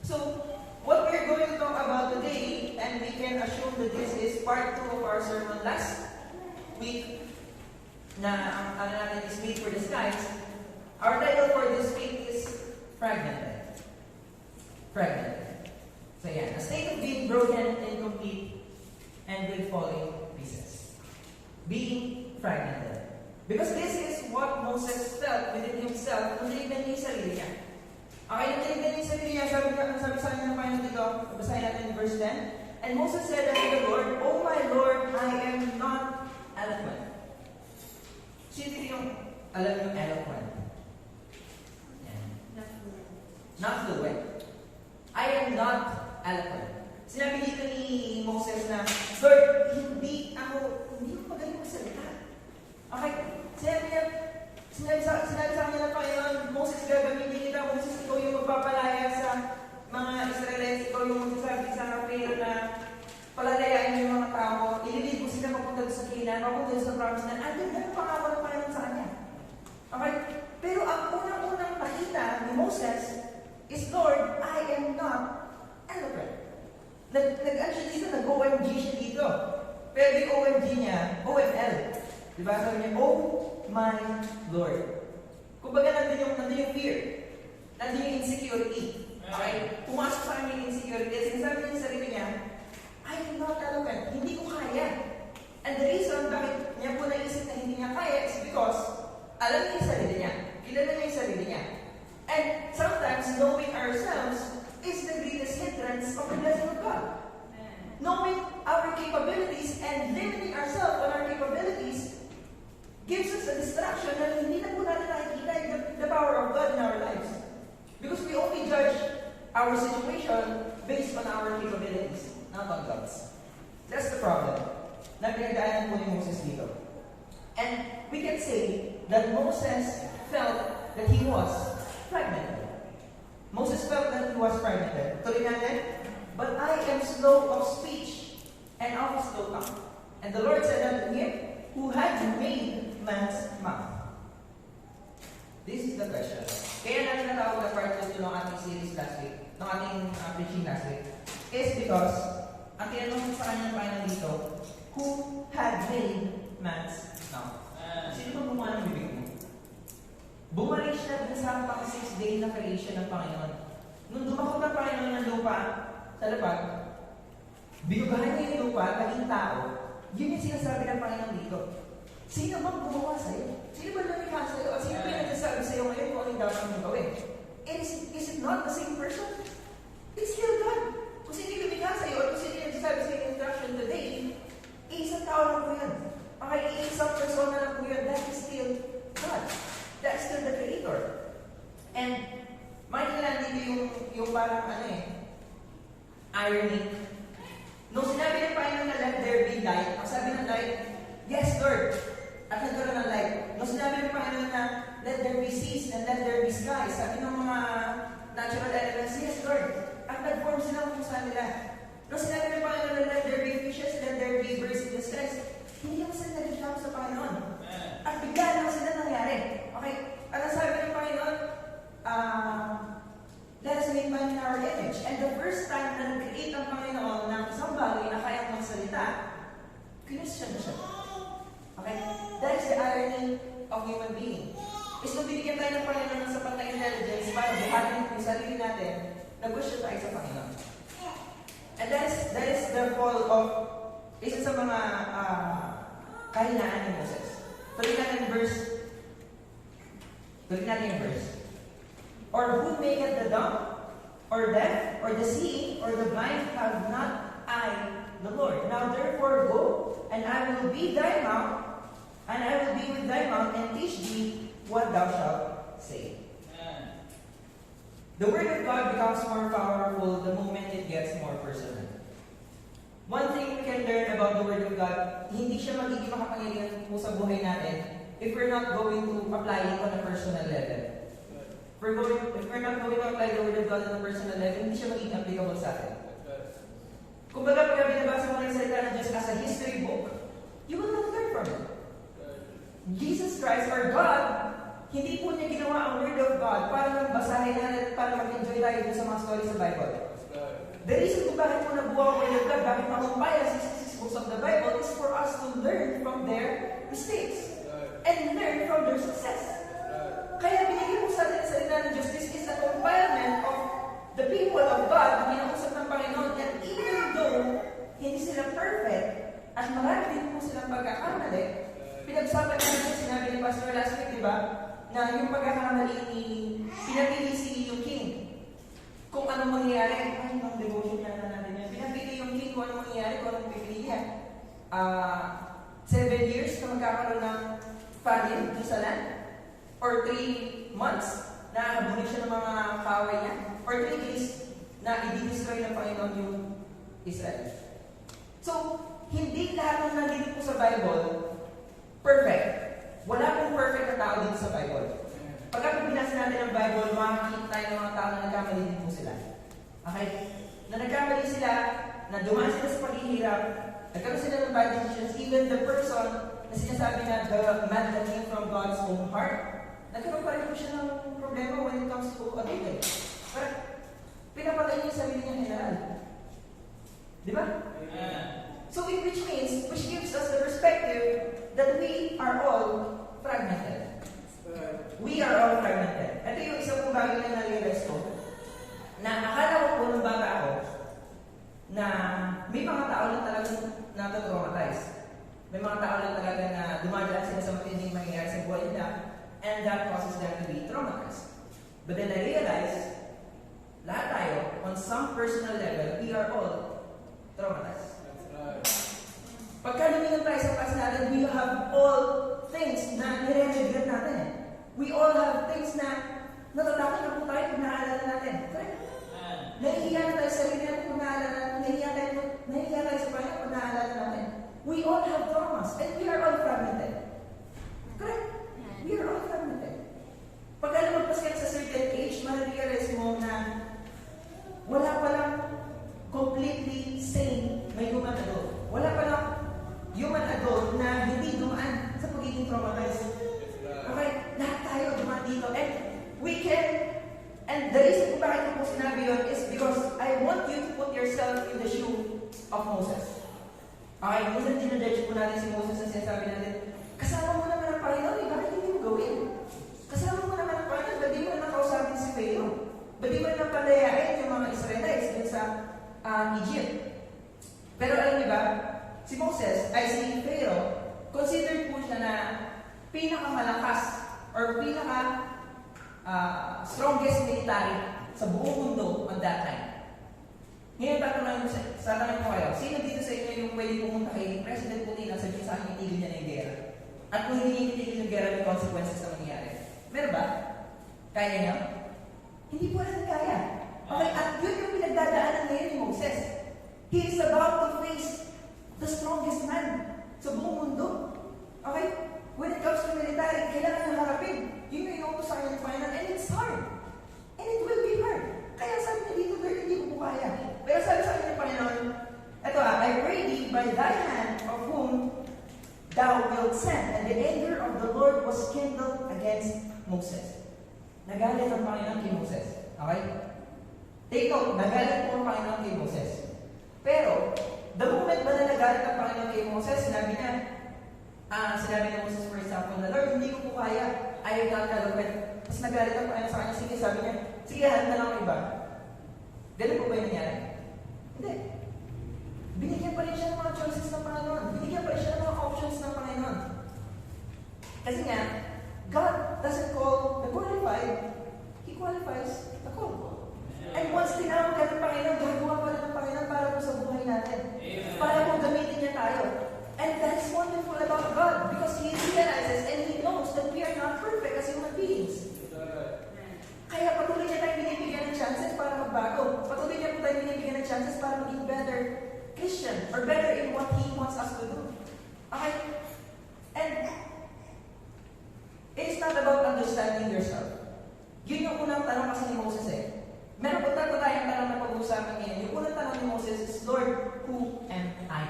So, what we're going to talk about today, and we can assume that this is part 2 of our sermon last week, na ang natin is made for the skies. Our title for this week is Fragmented. Fragmented. So yeah, a state of being broken, incomplete, and with falling pieces. Being fragmented. Because this is what Moses felt within himself nung tinignan niya yung sarili niya. Okay, nung tinignan niya yung sarili niya, sabi sa kanya ng Panginoon dito, basahin natin in verse 10. And Moses said unto the Lord, O my Lord, I am not eloquent. Sino yung alam yung eloquent? Not fluent. I am not eloquent. Sinabi dito ni Moses na, Lord, hindi ko magaling magsalita. Okay, sinabi sa kanya ng Panginoon, Moses, gagamitin kita. Moses, ikaw yung magpapalaya sa mga Israelites. Ikaw yung magsasabi sa Pharaoh na palalayain yung mga tao. Ililid mo sila mapunta sa Canaan, mapunta sa promise na andun na yung pangako ng Panginoon sa kanya. Okay, pero ang unang-unang nakita ni Moses is, Lord, I am not eloquent. Nag-actually dito, nag-OMG siya dito. Pero yung OMG niya, OML. Diba? Sabi niya, oh my Lord. Kumbaga nandun yung fear. Nandun yung insecurity. Okay? Pumasok sa kanya yung insecurity. At sinasabi niya yung sarili niya, I am not eloquent. Hindi ko kaya. And the reason bakit niya po naisip na hindi niya kaya is because alam niya yung sarili niya. Kilala niya yung sarili niya. And sometimes knowing ourselves is the greatest hindrance of the blessing of God. Knowing our capabilities and limiting ourselves on our capabilities gives us a distraction na hindi na po natin nakikita the power of God in our lives. Because we only judge our situation based on our capabilities, not on God's. That's the problem na pinagdaanan po ni Moses dito. And we can say that Moses felt that he was fragmented. Moses felt that he was fragmented. Tuloy natin, but I am slow of speech and of a slow tongue. And the Lord said unto him, who had made man's mouth? This is the question. Kaya natin natawag na part 2 ng ating series last week, ng ating preaching last week, is because ang tinanong sa kanya ng Panginoon dito, who had made man's mouth? Sino ba gumawa ng bibig mo? Bumalik siya dun sa pang 6 day na creation ng Panginoon. Nung dumakot ng Panginoon ng lupa sa lapag, binugahan niya yung lupa, naging tao, yun yung sinasabi ng Panginoon dito. Sino bang gumawa sa'yo? Sino ba lumikha sa'yo? At sino ba yung nagsasabi sa'yo ngayon kung anong dapat mong gawin? Is it not the same person? It's still God. Kung sino yung lumikha sa'yo at kung sino yung nagsasabi sa'yo yung instruction today, isang tao lang po yan. Okay, isang persona lang po yan. That is still God. That's still the Creator. And makikita dito yung parang irony. Nung sinabi ng Panginoon na let there be light, ang sabi ng light, yes Lord, at nagkaroon ng light. Nung sinabi ng Panginoon na let there be seas and let there be skies, sabi ng mga natural elements, yes Lord, at nag-form sila kung saan nila. Nung sinabi ng Panginoon na let there be fishes, let there be birds in the skies, hindi naman sila nag-shout sa Panginoon. At bigla naman sila nangyari. Okay? At ang sabi ng Panginoon, let us make man in our image. And the first time na nag-create ang Panginoon ng isang bagay na kayang magsalita, kinusyon na siya. Okay? That is the irony of human being. Is nung binigyan tayo ng Panginoon ng sapat na intelligence para buhatin yung sarili natin, nag-question tayo sa Panginoon. And that is the fall of isa sa mga kahinaan ni Moses. Tuloy natin yung verse. Or who maketh the dumb, or deaf, or the seeing, or the blind, have not I the Lord? Now therefore go, and I will be thy mouth, and I will be with thy mouth, and teach thee what thou shalt say. The word of God becomes more powerful the moment it gets more personal. One thing we can learn about the Word of God, hindi siya magiging makapangyarihan po sa buhay natin if we're not going to apply it on a personal level. If we're not going to apply the Word of God on a personal level, hindi siya magiging applicable sa atin. Kung baga pag binabasa mo ng salita ng Diyos as a history book, you will not learn from it. Jesus Christ, or God, hindi po niya ginawa ang Word of God para magbasahin natin at para mag-enjoy tayo dun sa mga stories sa Bible. The reason kung bakit po nabuha ang Word of God, bakit makumpaya 66 books of the Bible is for us to learn from their mistakes and learn from their success. Kaya binigyan po sa atin sa salita ng Diyos, this is a compilement of the people of God na kinausap ng Panginoon, and even though hindi sila perfect at marami din po silang pagkakamali, pinagsasabi natin sinabi ni Pastor last week, di ba? Na yung pagkakamali ni pinapili si yung king. Kung anong mangyayari, ay, mga devotion na natin yan. Pinapili yung king kung anong mangyayari, kung anong pipili niya. 7 years na magkakaroon ng famine doon sa land? Or 3 months na habulin siya ng mga kaway niya? Or 3 days na i-destroy ng Panginoon yung Israel? So, hindi lahat ng nandito po sa Bible perfect. Wala pong perfect na tao dito sa Bible. Pagka binasa natin ang Bible, makikita tayo ng mga tao na nagkamali din po sila. Okay? Na nagkamali sila, na dumaan sila sa paghihirap, nagkaroon sila ng bad decisions, even the person na sinasabi na the man that came from God's own heart, nagkaroon pa rin po siya ng problema when it comes to adultery. Pero, pinapatay niya yung sarili niya general. Di ba? So, which gives us the perspective that we are all fragmented. We are all fragmented. Ito yung isang kong bagay na na-realize ko, na akala ko po nung bata ako, na may mga tao lang talagang natatraumatize. May mga tao lang talaga na dumadaan sila sa matinding mangyayari sa buhay nila, and that causes them to be traumatized. But then I realized, lahat tayo, on some personal level, we are all traumatized. Pagka lumingon tayo sa past natin, we have all things na nire-regret natin. We all have things na natatakot na po tayo kung naaalala natin. Correct? Nahihiya na tayo sa sarili natin kung naaalala natin. Nahihiya tayo sa Panginoon kung naaalala natin. We all have traumas and we are all fragmented. Correct? We are all fragmented. Pagka lumagpas ka sa certain age, ma-realize mo na wala palang completely sane may human adult. Wala palang human adult na hindi dumaan sa pagiging traumatized. Okay? Lahat tayo dumaan dito. And we can, and the reason kung bakit ko po sinabi yun is because I want you to put yourself in the shoe of Moses. Okay? Minsan dinadjudge po natin si Moses na sinasabi natin, kasama mo naman ang Panginoon, bakit hindi mo gawin? Kasama mo naman ang Panginoon, ba't di mo naman kausapin si Pharaoh? Ba't di mo naman palayain yung mga Israelites din sa Egypt? Pero alam niyo ba, si Moses, ay si Pharaoh, considered po siya na pinakamalakas or strongest military sa buong mundo at that time. Ngayon, tatanungin ko kayo, sino dito sa inyo yung pwede pumunta kay President Putin at sabihin sa akin itigil niya na yung gera? At kung hindi niya itigil yung gera, may consequences na mangyayari. Meron ba? Kaya niya? Hindi po natin kaya. Okay, at yun yung pinagdadaanan ngayon ni Moses. He is about to face the strongest man sa buong mundo. Okay? When it comes to military, kailangan niyang harapin. Yun yung inuutos sa kanya ng Panginoon, and it's hard. And it will be hard. Kaya sabi niya dito, Lord, hindi ko po kaya. Pero sabi sa kanya ng Panginoon, eto I pray thee by thy hand of whom thou wilt send. And the anger of the Lord was kindled against Moses. Nagalit ang Panginoon kay Moses. Okay? Take note, nagalit po ang Panginoon kay Moses. Pero, the moment ba na nagalit ang Panginoon kay Moses, sinabi ni Moses, for example, na Lord, hindi ko po kaya, ayaw na ang eloquent. Tapos nagalit ang Panginoon sa kanya, sige, sabi niya, sige, hanap na lang ang iba. Ganun po ba yung nangyari? Hindi. Binigyan pa rin siya ng mga choices ng Panginoon. Binigyan pa rin siya ng mga options ng Panginoon. Kasi nga, God doesn't call the qualified, He qualifies the called. And once tinawag ka ng Panginoon, gagawa pa rin ng Panginoon para po sa buhay natin. Para po gamitin niya tayo. And that's wonderful about God because He realizes and He knows that we are not perfect as human beings. Kaya patuloy niya tayo binibigyan ng chances para magbago. Patuloy niya po tayo binibigyan ng chances para maging better Christian or better in what He wants us to do. Okay? And it is not about understanding yourself. Yun yung unang tanong kasi ni Moses eh. Meron po tayong tanong na pag-uusapan ngayon. Yung unang tanong ni Moses is, Lord, who am I?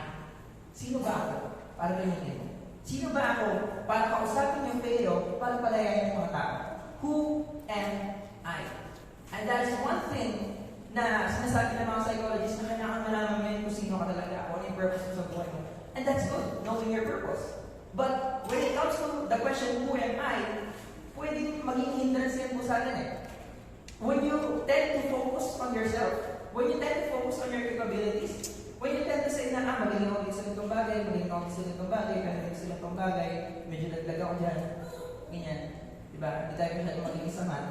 Sino ba ako para gamitin mo? Sino ba ako para kausapin yung Pharaoh para palayain And that is one thing na sinasabi ng mga psychologists na kailangan malaman mo yun kung sino ka talaga, kung ano yung purpose mo sa buhay mo. And that's good, knowing your purpose. But when it comes to the question, who am I, pwedeng maging hindrance yan po sa atin eh. When you tend to focus on yourself, when you tend to focus on your capabilities, when you tend to say na, magaling ako dito sa itong bagay, magaling ako dito sa itong bagay, magaling sa itong bagay, medyo naglag ako dyan, ganyan. Diba? Hindi tayo masyadong maging sa math.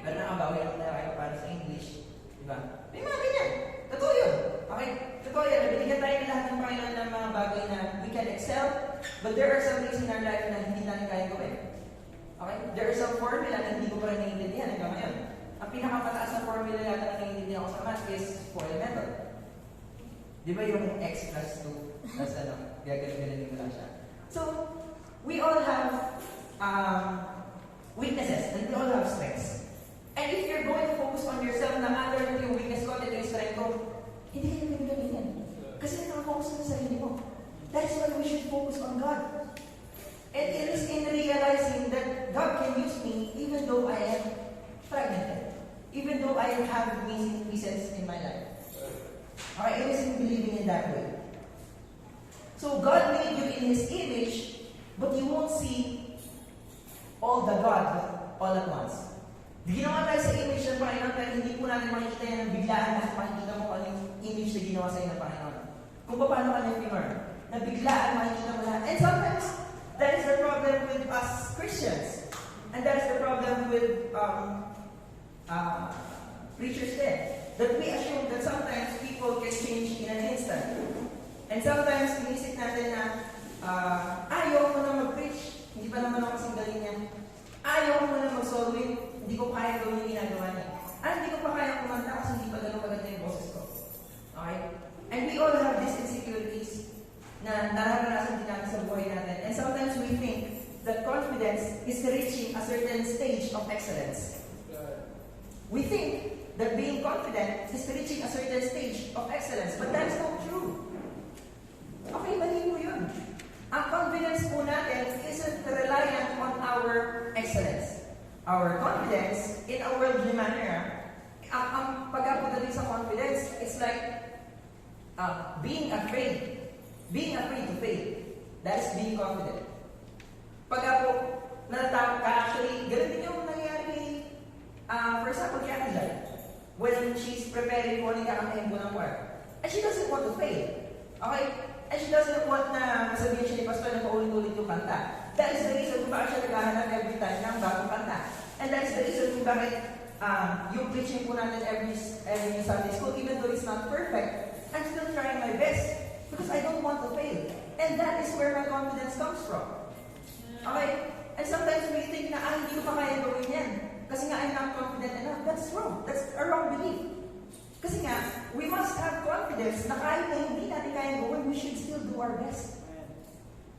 Pero nakabawi ako na kayo para sa English. Diba? May mga ganyan. Totoo yun. Okay? Totoo yan. Binigyan tayo ng lahat ng Panginoon ng mga bagay na we can excel, but there are some things in our life na hindi natin kaya gawin. Okay? There are some formula na hindi ko pa rin naiintindihan hanggang ngayon. Ang pinakamataas na formula yata na naiintindihan ko sa math is FOIL method. Di ba yung x plus 2? Tapos gagaling-galing mo lang siya. So, we all have weaknesses and we all have strengths. And if you're going to focus on yourself na ito yung weakness ko, ito yung strength ko, hindi ka naman ganyan. Kasi nakafocus ka sa sarili mo. That's why we should focus on God. And it is in realizing that God can use me even though I am fragmented. Even though I have missing pieces in my life. Okay, it is in believing in that way. So God made you in His image, but you won't see all the God all at once. Ginawa tayo sa image ng Panginoon, pero hindi po natin makikita yan ng biglaan na makikita mo ano yung image na ginawa sa iyo ng Panginoon. Kung paano ka na-firm, na biglaan makikita mo lahat. And sometimes, that is the problem with us Christians. And that is the problem with preachers there. That we assume that sometimes people can change in an instant. And sometimes, inisip natin na, ayaw mo na mag-preach. Hindi pa naman ako kasing galing yan. Ayaw mo na mag-solving. Hindi ko kaya gawin yung ginagawa niya. Hindi ko pa kaya kumanta kasi hindi pa ganun maganda yung boses ko. Okay? And we all have these insecurities na nararanasan din natin sa buhay natin. And sometimes we think that confidence is reaching a certain stage of excellence. We think that being confident is reaching a certain stage of excellence. But that is not true. Okay, mali mo yun. Ang confidence po natin isn't reliant on our excellence. Our confidence in a worldly manner, ang pagkapagdating sa confidence, it's like being afraid to fail. That is being confident. Pagka po, natatakot ka, actually, ganun din yung nangyayari for example, kay Angel, when she's preparing for nagkakamahin po ng choir. And she doesn't want to fail. Okay? And she doesn't want na masabihin siya ni Pastor na paulit-ulit yung kanta. That is the reason kung bakit siya naghahanap every time ng bagong kanta. And that is the reason kung bakit yung preaching po natin every Sunday school, even though it's not perfect, I'm still trying my best because I don't want to fail. And that is where my confidence comes from. Okay? And sometimes we think na, hindi ko pa kaya gawin yan. Kasi nga, I'm not confident enough. That's wrong. That's a wrong belief. Kasi nga, we must have confidence na kahit na hindi natin kaya gawin, we should still do our best.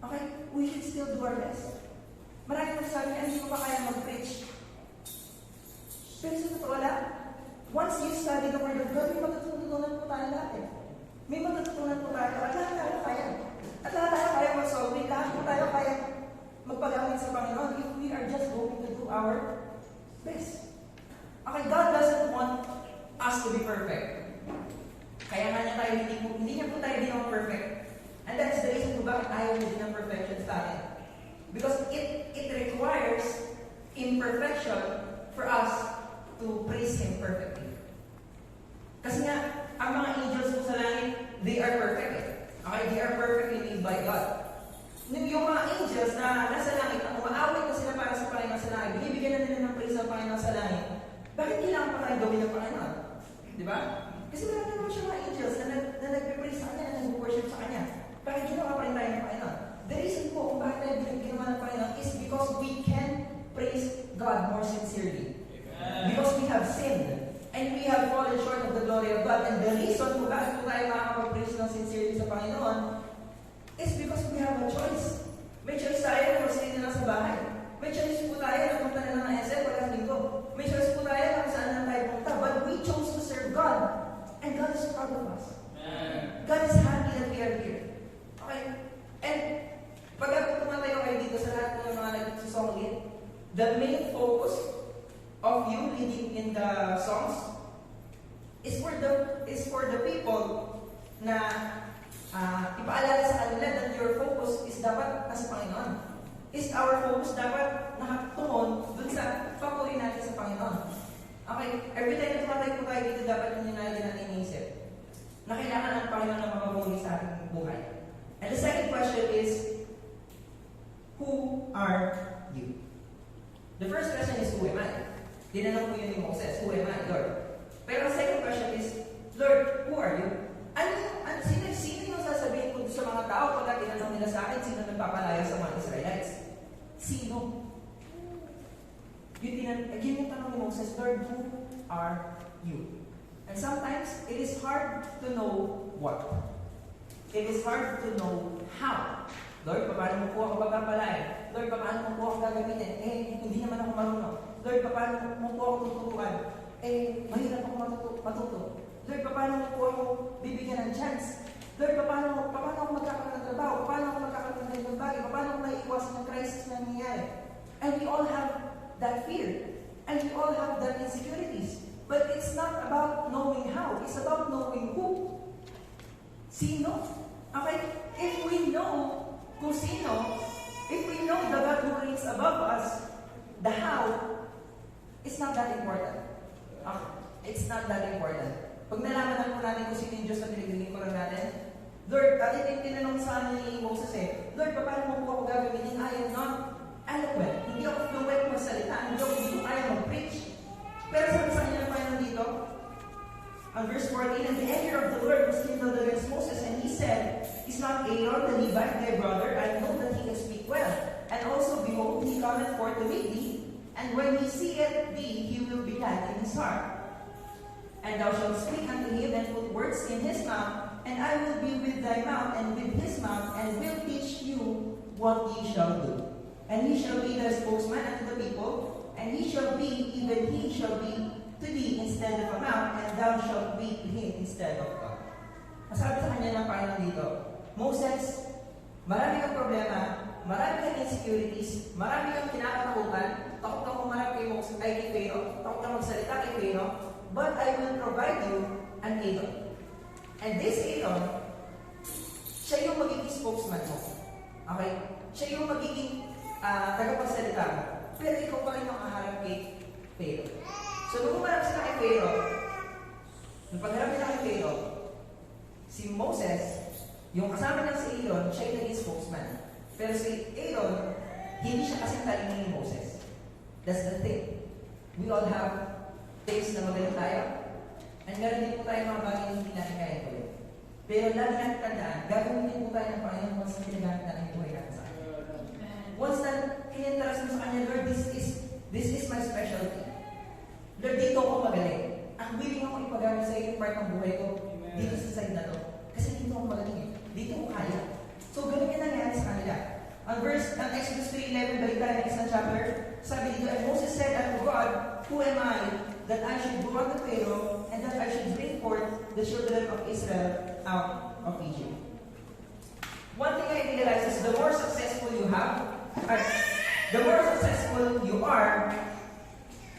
Okay? We should still do our best. Maraming magsasabi na, hindi ko pa kaya mag-preach. Pero sa totoo lang, once you study the Word of God, may matutunan po tayo lahat eh. May matutunan po tayo. At lahat tayo kaya. At lahat tayo kaya mag-solve. Lahat po tayo kaya magpagamit sa Panginoon if we are just going to do our best. Okay, God doesn't want us to be perfect. Kaya nga niya tayo, hindi niya po tayo ginawa perfect. And that's the reason kung bakit ayaw niya din ng perfection sa atin. Because it requires imperfection for us to praise Him perfectly. Kasi nga, ang mga angels po sa langit, they are perfect. Okay, they are perfectly made by God. Yung mga angels na nasa langit, na umaawit na sila para sa Panginoon sa langit, binibigyan na nila ng praise ng Panginoon sa langit, bakit kailangan pa tayo gawin ng Panginoon? Di ba? Kasi marami naman siya mga angels na nagpe-praise sa Kanya, na nag-worship sa Kanya. Bakit ginawa pa rin tayo ng Panginoon? The reason po kung bakit tayo ginawa ng Panginoon is because we can praise God more sincerely. Because we have sinned and we have fallen short of the glory of God. And the reason kung bakit po tayo makakapag-praise ng sincerely sa Panginoon is because we have a choice. May choice tayo na mag-stay na lang sa bahay. May choice po tayo na punta na lang ng SM pagkat linggo. May choice po tayo na kung saan lang tayo punta. But we chose to serve God. And God is proud of us. God is happy that we are here. Okay? And pagka tumatayo kayo dito sa lahat ng mga nagsusong lead, the main focus of you reading in the Psalms is for the people na ipaalala sa kanila that your focus is dapat nasa Panginoon. Is our focus dapat nakatungon dun sa papuri natin sa Panginoon. Okay, every time na tumatay po tayo dito, dapat yung natin natin inisip na kailangan ang Panginoon na mamamuli sa ating buhay. And the second question is, who are you? The first question is, who am I? Tinanong ko yun ni Moses, who am I, Lord? Pero ang second question is, Lord, who are you? Sino yung sasabihin ko sa mga tao pagka tinanong nila sa akin, sino nagpapalaya sa mga Israelites? Sino? Yun yung tanong ni Moses, Lord, who are you? And sometimes, it is hard to know what. It is hard to know how. Lord, paano mo po ako magpapalaya? Lord, paano mo po ako gagamitin? Hindi naman ako marunong. Lord, paano mo po ako tuturuan? Mahirap ako matuto. Lord, paano mo po ako bibigyan ng chance? Lord, paano ako magkakaroon ng trabaho? Paano ako magkakaroon ng bagay? Paano ako maiiwasan ng crisis na nangyayari? And we all have that fear. And we all have that insecurities. But it's not about knowing how. It's about knowing who. Sino? Okay? If we know kung sino, if we know the God who reigns above us, the how, it's not that important. It's not that important. Pag nalaman na po natin kung sino yung Diyos na pinagdiling ko lang natin, Lord, tinanong sa ni Moses Lord, paano mo po ako gagamitin? I am not eloquent. Hindi ako fluent magsalita. Hindi ko kaya mag-preach. Pero sabi sa kanya ng dito, on verse 14, and the anger of the Lord was kindled against Moses, and he said, is not Aaron the Levite thy brother? I know that he can speak well. And also, behold, he cometh forth to meet thee, and when he seeth thee, he will be glad in his heart. And thou shalt speak unto him, and put words in his mouth, and I will be with thy mouth, and with his mouth, and will teach you what ye shall do. And he shall be thy spokesman unto the people, and he shall be, even he shall be to thee instead of a mouth, and thou shalt be to him instead of God. Masabi sa kanya ng Panginoon dito, Moses, marami kang problema, marami kang insecurities, marami kang kinakatakutan, takot kang umarap kay Pharaoh, takot kang magsalita kay Pharaoh, but I will provide you an Aaron. And this Aaron, siya yung magiging spokesman mo. Okay? Siya yung magiging tagapagsalita mo. Pero ikaw pa rin yung kaharap kay Pharaoh. So, nung umarap sila kay Pharaoh, nung pagharap nila kay Pharaoh, si Moses, yung kasama niya si Aaron, siya yung naging spokesman. Pero si Aaron, hindi siya kasing talingin ni Moses. That's the thing. We all have things na magaling tayo. And meron din po tayo mga bagay na hindi natin kaya ko yun. Pero lagi natin tandaan, gagawin din po tayo ng Panginoon once na pinagamit natin yung buhay natin sa Kanya. Once na kinintras mo sa Kanya, Lord, this is my specialty. Lord, dito ako magaling. Ang willing ako ipagamit sa iyo yung part ng buhay ko dito sa side na to. Kasi dito ako magaling eh. Dito ako kaya. So, ganun yung nangyari sa kanila. Ang Exodus 3:11, balik tayo ng isang chapter, sabi dito, and Moses said unto God, who am I that I should go unto Pharaoh, and that I should bring forth the children of Israel out of Egypt? One thing I realize is the more successful you are,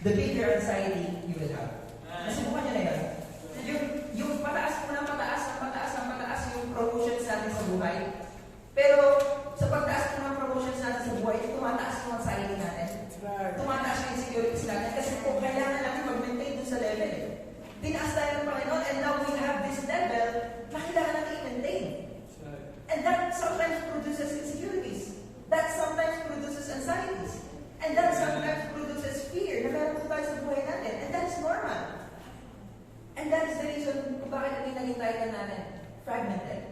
the bigger anxiety you will have. Nasubukan nyo na yun. Yung pataas mo ng pataas yung promotions natin sa buhay. Pero sa pagtaas mo ng promotions natin sa buhay, tumataas yung anxiety natin. Tumataas yung insecurities natin. Kasi kung kailangan natin mag-maintain dun sa level. Tinaas tayo ng Panginoon, and now we have this level na kailangan natin i-maintain. And that sometimes produces insecurities. That sometimes produces anxieties. And that sometimes produces fear na meron po tayo sa buhay natin. And that is normal. And that is the reason kung bakit naging title natin, Fragmented.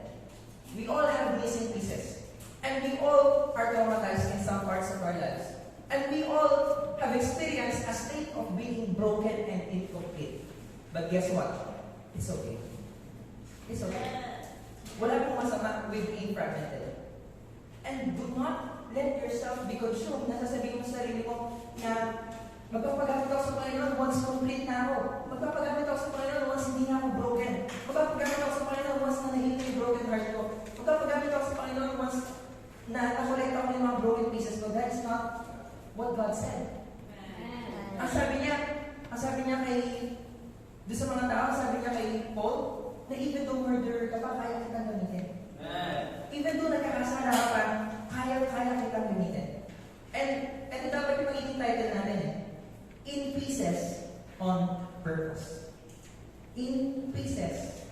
We all have missing pieces. And we all are traumatized in some parts of our lives. And we all have experienced a state of being broken and incomplete. But guess what? It's okay. It's okay. Wala pong masama with being fragmented. And do not let yourself be consumed. Nasasabihin mo sa sarili mo na magpapagamit ako sa Panginoon once complete na ako. Magpapagamit ako sa Panginoon once hindi na ako broken. Magpapagamit ako sa Panginoon once na nahihil yung broken heart ko. Magpapagamit ako sa Panginoon once na nakolect ako ng mga broken pieces ko. That is not what God said. Ang sabi Doon sa mga tao, sabi niya kay Paul, na even though murderer ka pa, kaya kitang gamitin. Even though nagkakasala ka pa, kaya kitang gamitin. And ito dapat yung magiging title natin eh. In pieces on purpose. In pieces